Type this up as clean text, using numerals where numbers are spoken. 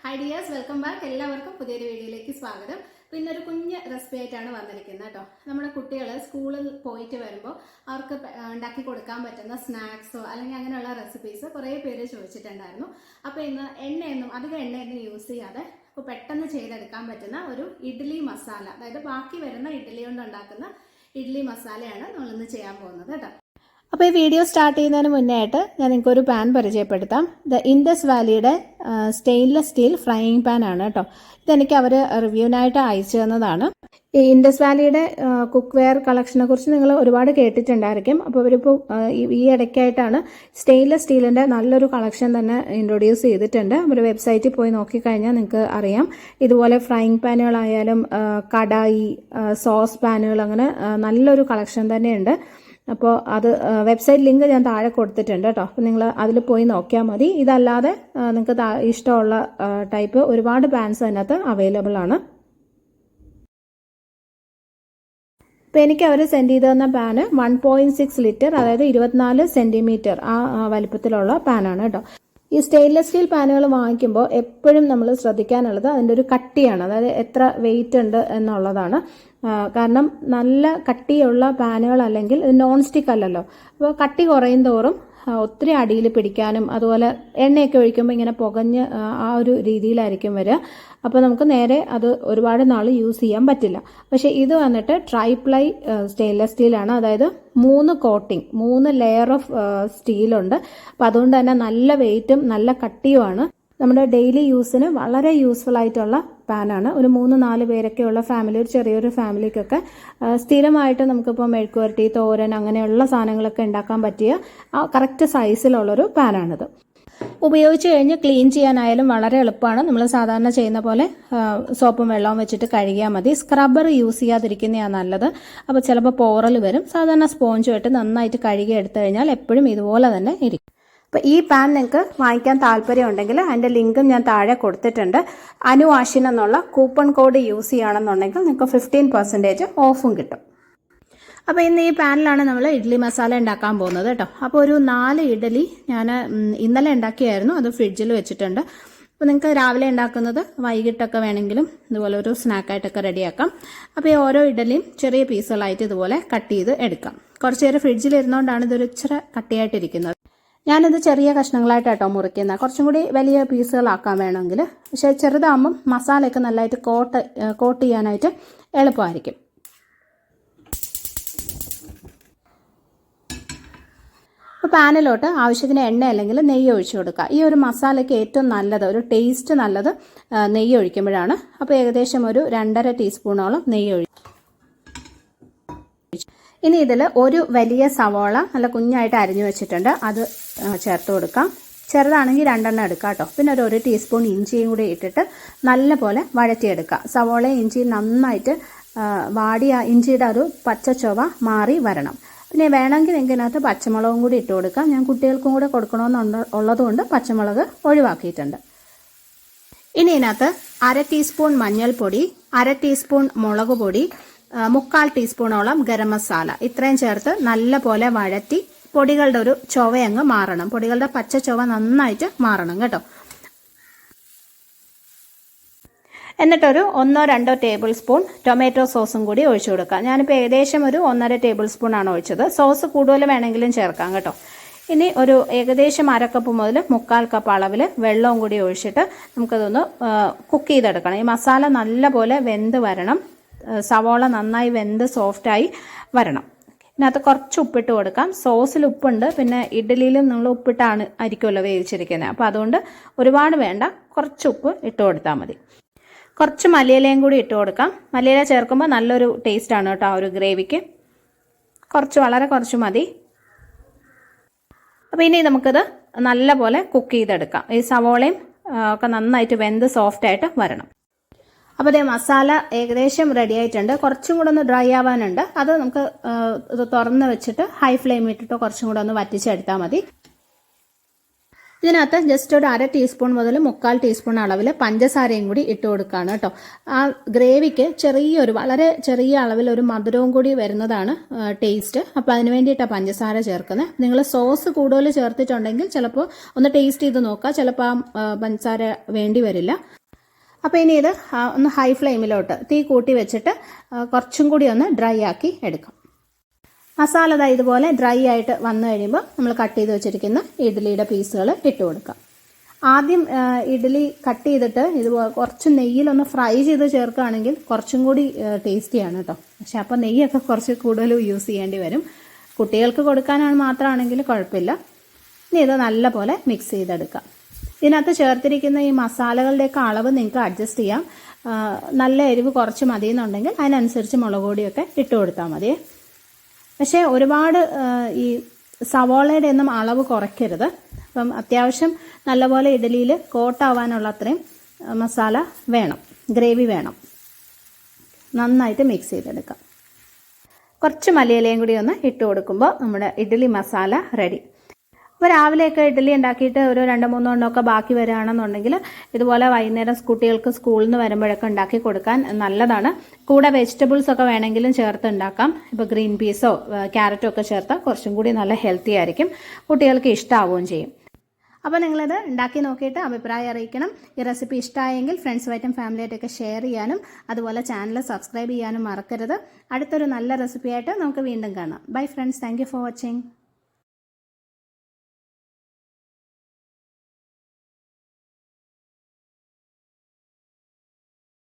Hi dears, welcome back. എല്ലാവർക്കും പുതിയൊരു വീഡിയോയിലേക്ക് സ്വാഗതം. പിന്നെ ഒരു കുഞ്ഞ് റെസിപ്പി ആയിട്ടാണ് വന്നിരിക്കുന്നത് കേട്ടോ. നമ്മുടെ കുട്ടികൾ സ്കൂളിൽ പോയിട്ട് വരുമ്പോൾ അവർക്ക് ഉണ്ടാക്കി കൊടുക്കാൻ പറ്റുന്ന സ്നാക്സോ അല്ലെങ്കിൽ അങ്ങനെയുള്ള റെസിപ്പീസ് കുറേ പേര് ചോദിച്ചിട്ടുണ്ടായിരുന്നു. അപ്പോൾ ഇന്ന് അധികം എണ്ണയൊന്നും യൂസ് ചെയ്യാതെ പെട്ടെന്ന് ചെയ്തെടുക്കാൻ പറ്റുന്ന ഒരു ഇഡ്ഡലി മസാല, അതായത് ബാക്കി വരുന്ന ഇഡ്ഡലി കൊണ്ട് ഉണ്ടാക്കുന്ന ഇഡ്ഡലി മസാലയാണ് നമ്മളിന്ന് ചെയ്യാൻ പോകുന്നത് കേട്ടോ. അപ്പോൾ ഈ വീഡിയോ സ്റ്റാർട്ട് ചെയ്യുന്നതിന് മുന്നേ ആയിട്ട് ഞാൻ നിങ്ങൾക്കൊരു പാൻ പരിചയപ്പെടുത്താം. ഇൻഡസ് വാലിയുടെ സ്റ്റെയിൻലെസ് സ്റ്റീൽ ഫ്രൈയിങ് പാൻ ആണ് കേട്ടോ. ഇതെനിക്ക് അവർ റിവ്യൂവിനായിട്ട് അയച്ചു തന്നതാണ്. ഈ ഇൻഡസ് വാലിയുടെ കുക്ക് വെയർ കളക്ഷനെ കുറിച്ച് നിങ്ങൾ ഒരുപാട് കേട്ടിട്ടുണ്ടായിരിക്കും. അപ്പോൾ അവരിപ്പോൾ ഈ ഇടയ്ക്കായിട്ടാണ് സ്റ്റെയിൻലെസ് സ്റ്റീലിൻ്റെ നല്ലൊരു കളക്ഷൻ തന്നെ ഇൻട്രൊഡ്യൂസ് ചെയ്തിട്ടുണ്ട്. അവർ വെബ്സൈറ്റിൽ പോയി നോക്കിക്കഴിഞ്ഞാൽ നിങ്ങൾക്ക് അറിയാം. ഇതുപോലെ ഫ്രൈയിങ് പാനുകളായാലും കടായി, സോസ് പാനുകൾ, അങ്ങനെ നല്ലൊരു കളക്ഷൻ തന്നെയുണ്ട്. അപ്പോൾ അത് വെബ്സൈറ്റ് ലിങ്ക് ഞാൻ താഴെ കൊടുത്തിട്ടുണ്ട് കേട്ടോ. അപ്പോൾ നിങ്ങൾ അതിൽ പോയി നോക്കിയാൽ മതി. ഇതല്ലാതെ നിങ്ങൾക്ക് ഇഷ്ടമുള്ള ടൈപ്പ് ഒരുപാട് പാൻസ് അതിനകത്ത് അവൈലബിൾ ആണ്. അപ്പോൾ എനിക്ക് അവർ സെൻഡ് ചെയ്ത് തന്ന പാന് 1.6 ലിറ്റർ, അതായത് 24 സെൻറ്റിമീറ്റർ ആ വലിപ്പത്തിലുള്ള പാനാണ് കേട്ടോ. ഈ സ്റ്റെയിൻലെസ് സ്റ്റീൽ പാനുകൾ വാങ്ങിക്കുമ്പോൾ എപ്പോഴും നമ്മൾ ശ്രദ്ധിക്കാനുള്ളത് അതിൻ്റെ ഒരു കട്ടിയാണ്, അതായത് എത്ര വെയിറ്റ് ഉണ്ട് എന്നുള്ളതാണ്. കാരണം നല്ല കട്ടിയുള്ള പാനുകൾ അല്ലെങ്കിൽ നോൺ സ്റ്റിക്ക് അല്ലല്ലോ. അപ്പോൾ കട്ടി കുറയും തോറും ഒത്തിരി അടിയിൽ പിടിക്കാനും അതുപോലെ എണ്ണയൊക്കെ ഒഴിക്കുമ്പോൾ ഇങ്ങനെ പുകഞ്ഞ് ആ ഒരു രീതിയിലായിരിക്കും വരിക. അപ്പോൾ നമുക്ക് നേരെ അത് ഒരുപാട് നാൾ യൂസ് ചെയ്യാൻ പറ്റില്ല. പക്ഷേ ഇത് വന്നിട്ട് ട്രൈപ്ലൈ സ്റ്റെയിൻലെസ് സ്റ്റീലാണ്, അതായത് 3 കോട്ടിംഗ്, 3 ലെയർ ഓഫ് സ്റ്റീലുണ്ട്. അപ്പം അതുകൊണ്ട് തന്നെ നല്ല വെയിറ്റും നല്ല കട്ടിയുമാണ്. നമ്മുടെ ഡെയിലി യൂസിന് വളരെ യൂസ്ഫുൾ ആയിട്ടുള്ള പാനാണ്. ഒരു 3-4 പേരൊക്കെയുള്ള ഫാമിലി, ഒരു ചെറിയൊരു ഫാമിലിക്കൊക്കെ സ്ഥിരമായിട്ട് നമുക്കിപ്പോൾ മെഴുക്കുവരട്ടി, തോരൻ, അങ്ങനെയുള്ള സാധനങ്ങളൊക്കെ ഉണ്ടാക്കാൻ പറ്റിയ കറക്റ്റ് സൈസിലുള്ളൊരു പാനാണിത്. ഉപയോഗിച്ച് കഴിഞ്ഞ് ക്ലീൻ ചെയ്യാനായാലും വളരെ എളുപ്പമാണ്. നമ്മൾ സാധാരണ ചെയ്യുന്ന പോലെ സോപ്പും വെള്ളവും വെച്ചിട്ട് കഴുകിയാൽ മതി. സ്ക്രബ്ബർ യൂസ് ചെയ്യാതിരിക്കുന്നതാണ് നല്ലത്. അപ്പോൾ ചിലപ്പോൾ പോറൽ വരും. സാധാരണ സ്പോഞ്ചുമായിട്ട് നന്നായിട്ട് കഴുകി എടുത്തു കഴിഞ്ഞാൽ എപ്പോഴും ഇതുപോലെ തന്നെ ഇരിക്കും. അപ്പോൾ ഈ പാൻ നിങ്ങൾക്ക് വാങ്ങിക്കാൻ താല്പര്യമുണ്ടെങ്കിൽ അതിൻ്റെ ലിങ്കും ഞാൻ താഴെ കൊടുത്തിട്ടുണ്ട്. അനുവാഷിൻ എന്നുള്ള കൂപ്പൺ കോഡ് യൂസ് ചെയ്യുകയാണെന്നുണ്ടെങ്കിൽ നിങ്ങൾക്ക് 15% ഓഫും കിട്ടും. അപ്പോൾ ഇന്ന് ഈ പാനിലാണ് നമ്മൾ ഇഡ്ഡലി മസാല ഉണ്ടാക്കാൻ പോകുന്നത് കേട്ടോ. അപ്പോൾ ഒരു 4 ഇഡ്ഡലി ഞാൻ ഇന്നലെ ഉണ്ടാക്കിയായിരുന്നു, അത് ഫ്രിഡ്ജിൽ വെച്ചിട്ടുണ്ട്. അപ്പോൾ നിങ്ങൾക്ക് രാവിലെ ഉണ്ടാക്കുന്നത് വൈകിട്ടൊക്കെ വേണമെങ്കിലും ഇതുപോലെ ഒരു സ്നാക്കായിട്ടൊക്കെ റെഡിയാക്കാം. അപ്പോൾ ഈ ഓരോ ഇഡ്ഡലിയും ചെറിയ പീസുകളായിട്ട് ഇതുപോലെ കട്ട് ചെയ്ത് എടുക്കാം. കുറച്ച് നേരം ഫ്രിഡ്ജിൽ ഇരുന്നുകൊണ്ടാണ് ഇതൊരു ഇച്ചിരി കട്ടിയായിട്ടിരിക്കുന്നത്. ഞാനിത് ചെറിയ കഷ്ണങ്ങളായിട്ടാട്ടോ മുറിക്കുന്നത്. കുറച്ചും കൂടി വലിയ പീസുകളാക്കാൻ വേണമെങ്കിൽ. പക്ഷേ ചെറുതാകുമ്പം മസാലയൊക്കെ നല്ലതായിട്ട് കോട്ട് ചെയ്യാനായിട്ട് എളുപ്പമായിരിക്കും. അപ്പോൾ പാനിലോട്ട് ആവശ്യത്തിന് എണ്ണ അല്ലെങ്കിൽ നെയ്യ് ഒഴിച്ചു കൊടുക്കുക. ഈ ഒരു മസാലയ്ക്ക് ഏറ്റവും നല്ലത്, ഒരു ടേസ്റ്റ് നല്ലത് നെയ്യ് ഒഴിക്കുമ്പോഴാണ്. അപ്പോൾ ഏകദേശം ഒരു 2.5 ടീസ്പൂണോളം നെയ്യ് ഒഴിച്ചു. ഇനി ഇതിൽ ഒരു വലിയ സവോള നല്ല കുഞ്ഞായിട്ട് അരിഞ്ഞു വെച്ചിട്ടുണ്ട്, അത് ചേർത്ത് കൊടുക്കാം. ചെറുതാണെങ്കിൽ 2 എണ്ണം എടുക്കാം കേട്ടോ. പിന്നെ ഒരു 1 ടീസ്പൂൺ ഇഞ്ചിയും കൂടി ഇട്ടിട്ട് നല്ലപോലെ വഴറ്റിയെടുക്കുക. സവോളയും ഇഞ്ചിയും നന്നായിട്ട് വാടിയ ഇഞ്ചിയുടെ ഒരു പച്ച ചുവ മാറി വരണം. പിന്നെ വേണമെങ്കിൽ നിങ്ങൾക്ക് ഇതിനകത്ത് പച്ചമുളകും കൂടി ഇട്ട് കൊടുക്കാം. ഞാൻ കുട്ടികൾക്കും കൂടെ കൊടുക്കണമെന്നുള്ളതുകൊണ്ട് പച്ചമുളക് ഒഴിവാക്കിയിട്ടുണ്ട്. ഇനി ഇതിനകത്ത് 1/2 ടീസ്പൂൺ മഞ്ഞൾപ്പൊടി, 1/2 ടീസ്പൂൺ മുളക് പൊടി, 3/4 ടീസ്പൂണോളം ഗരം മസാല, ഇത്രയും ചേർത്ത് നല്ല പോലെ വഴറ്റി പൊടികളുടെ ഒരു ചുവയങ്ങ് മാറണം. പൊടികളുടെ പച്ച ചുവ നന്നായിട്ട് മാറണം കേട്ടോ. എന്നിട്ടൊരു 1-2 ടേബിൾ സ്പൂൺ ടൊമാറ്റോ സോസും കൂടി ഒഴിച്ചു കൊടുക്കാം. ഞാനിപ്പോൾ ഏകദേശം ഒരു 1.5 ടേബിൾ സ്പൂൺ ആണ് ഒഴിച്ചത്. സോസ് കൂടുതൽ വേണമെങ്കിലും ചേർക്കാം കേട്ടോ. ഇനി ഒരു ഏകദേശം 1/2 കപ്പ് മുതൽ 3/4 കപ്പ് അളവിൽ വെള്ളവും കൂടി ഒഴിച്ചിട്ട് നമുക്കതൊന്ന് കുക്ക് ചെയ്തെടുക്കണം. ഈ മസാല നല്ലപോലെ വെന്ത് വരണം. സവോള നന്നായി വെന്ത് സോഫ്റ്റായി വരണം. ഇതിനകത്ത് കുറച്ച് ഉപ്പിട്ട് കൊടുക്കാം. സോസിൽ ഉപ്പുണ്ട്, പിന്നെ ഇഡ്ഡലിയിലും നമ്മൾ ഉപ്പിട്ടാണ് ആയിരിക്കുമല്ലോ വേവിച്ചിരിക്കുന്നത്. അപ്പോൾ അതുകൊണ്ട് ഒരുപാട് വേണ്ട, കുറച്ച് ഉപ്പ് ഇട്ട് കൊടുത്താൽ മതി. കുറച്ച് മല്ലിയിലയും കൂടി ഇട്ട് കൊടുക്കാം. മല്ലിയില ചേർക്കുമ്പോൾ നല്ലൊരു ടേസ്റ്റാണ് കേട്ടോ ആ ഒരു ഗ്രേവിക്ക്. വളരെ കുറച്ച് മതി. അപ്പോൾ ഇനി നമുക്കിത് നല്ലപോലെ കുക്ക് ചെയ്തെടുക്കാം. ഈ സവോളയും ഒക്കെ നന്നായിട്ട് വെന്ത് സോഫ്റ്റായിട്ട് വരണം. അപ്പോൾ ഇതേ മസാല ഏകദേശം റെഡി ആയിട്ടുണ്ട്. കുറച്ചും കൂടെ ഒന്ന് ഡ്രൈ ആവാനുണ്ട്. അത് നമുക്ക് ഇത് തുറന്ന് വെച്ചിട്ട് ഹൈ ഫ്ലെയിമിൽ ഇട്ടിട്ട് കുറച്ചും കൂടെ ഒന്ന് വറ്റിച്ചെടുത്താൽ മതി. ഇതിനകത്ത് ജസ്റ്റ് ഒരു 1/2 ടീസ്പൂൺ മുതൽ 3/4 ടീസ്പൂൺ അളവിൽ പഞ്ചസാരയും കൂടി ഇട്ട് കൊടുക്കുകയാണ് കേട്ടോ. ആ ഗ്രേവിക്ക് വളരെ ചെറിയ അളവിൽ ഒരു മധുരവും കൂടി വരുന്നതാണ് ടേസ്റ്റ്. അപ്പോൾ അതിന് വേണ്ടിയിട്ടാണ് പഞ്ചസാര ചേർക്കുന്നത്. നിങ്ങൾ സോസ് കൂടുതൽ ചേർത്തിട്ടുണ്ടെങ്കിൽ ചിലപ്പോൾ ഒന്ന് ടേസ്റ്റ് ചെയ്ത് നോക്കുക, ചിലപ്പോൾ ആ പഞ്ചസാര വേണ്ടി വരില്ല. അപ്പോൾ ഇനി ഇത് ഒന്ന് ഹൈ ഫ്ലെയിമിലോട്ട് തീ കൂട്ടി വെച്ചിട്ട് കുറച്ചും കൂടി ഒന്ന് ഡ്രൈ ആക്കി എടുക്കാം. മസാല ഇതുപോലെ ഡ്രൈ ആയിട്ട് വന്നു കഴിയുമ്പോൾ നമ്മൾ കട്ട് ചെയ്ത് വെച്ചിരിക്കുന്ന ഇഡ്ഡലിയുടെ പീസുകൾ ഇട്ട് കൊടുക്കാം. ആദ്യം ഇഡ്ഡലി കട്ട് ചെയ്തിട്ട് ഇതുപോലെ കുറച്ച് നെയ്യിലൊന്ന് ഫ്രൈ ചെയ്ത് ചേർക്കുകയാണെങ്കിൽ കുറച്ചും കൂടി ടേസ്റ്റിയാണ് കേട്ടോ. പക്ഷെ അപ്പോൾ നെയ്യൊക്കെ കുറച്ച് കൂടുതൽ യൂസ് ചെയ്യേണ്ടി വരും. കുട്ടികൾക്ക് കൊടുക്കാനാണ് മാത്രമാണെങ്കിൽ കുഴപ്പമില്ല. ഇനി ഇത് നല്ലപോലെ മിക്സ് ചെയ്തെടുക്കാം. ഇതിനകത്ത് ചേർത്തിരിക്കുന്ന ഈ മസാലകളുടെയൊക്കെ അളവ് നിങ്ങൾക്ക് അഡ്ജസ്റ്റ് ചെയ്യാം. നല്ല എരിവ് കുറച്ച് മതിയെന്നുണ്ടെങ്കിൽ അതിനനുസരിച്ച് മുളക് പൊടിയൊക്കെ ഇട്ട് കൊടുത്താൽ മതിയേ. പക്ഷേ ഒരുപാട് ഈ സവോളയുടെ ഒന്നും അളവ് കുറയ്ക്കരുത്. അപ്പം അത്യാവശ്യം നല്ലപോലെ ഇഡ്ഡലിയിൽ കോട്ടാവാനുള്ള അത്രയും മസാല വേണം, ഗ്രേവി വേണം. നന്നായിട്ട് മിക്സ് ചെയ്തെടുക്കാം. കുറച്ച് മല്ലിയിലയും കൂടി ഒന്ന് ഇട്ട് കൊടുക്കുമ്പോൾ നമ്മുടെ ഇഡ്ഡലി മസാല റെഡി. അപ്പോൾ രാവിലെയൊക്കെ ഇഡ്ഡലി ഉണ്ടാക്കിയിട്ട് ഒരു 2-3 എണ്ണമൊക്കെ ബാക്കി വരികയാണെന്നുണ്ടെങ്കിൽ ഇതുപോലെ വൈകുന്നേരം കുട്ടികൾക്ക് സ്കൂളിൽ നിന്ന് വരുമ്പോഴൊക്കെ ഉണ്ടാക്കി കൊടുക്കാൻ നല്ലതാണ്. കൂടെ വെജിറ്റബിൾസ് ഒക്കെ വേണമെങ്കിലും ചേർത്ത് ഉണ്ടാക്കാം. ഇപ്പോൾ ഗ്രീൻ പീസോ ക്യാരറ്റോ ഒക്കെ ചേർത്താൽ കുറച്ചും കൂടി നല്ല ഹെൽത്തി ആയിരിക്കും, കുട്ടികൾക്ക് ഇഷ്ടമാവുകയും ചെയ്യും. അപ്പോൾ നിങ്ങളിത് ഉണ്ടാക്കി നോക്കിയിട്ട് അഭിപ്രായം അറിയിക്കണം. ഈ റെസിപ്പി ഇഷ്ടമായെങ്കിൽ ഫ്രണ്ട്സുമായിട്ടും ഫാമിലിയായിട്ടൊക്കെ ഷെയർ ചെയ്യാനും അതുപോലെ ചാനൽ സബ്സ്ക്രൈബ് ചെയ്യാനും മറക്കരുത്. അടുത്തൊരു നല്ല റെസിപ്പിയായിട്ട് നമുക്ക് വീണ്ടും കാണാം. Bye friends, thank you for watching.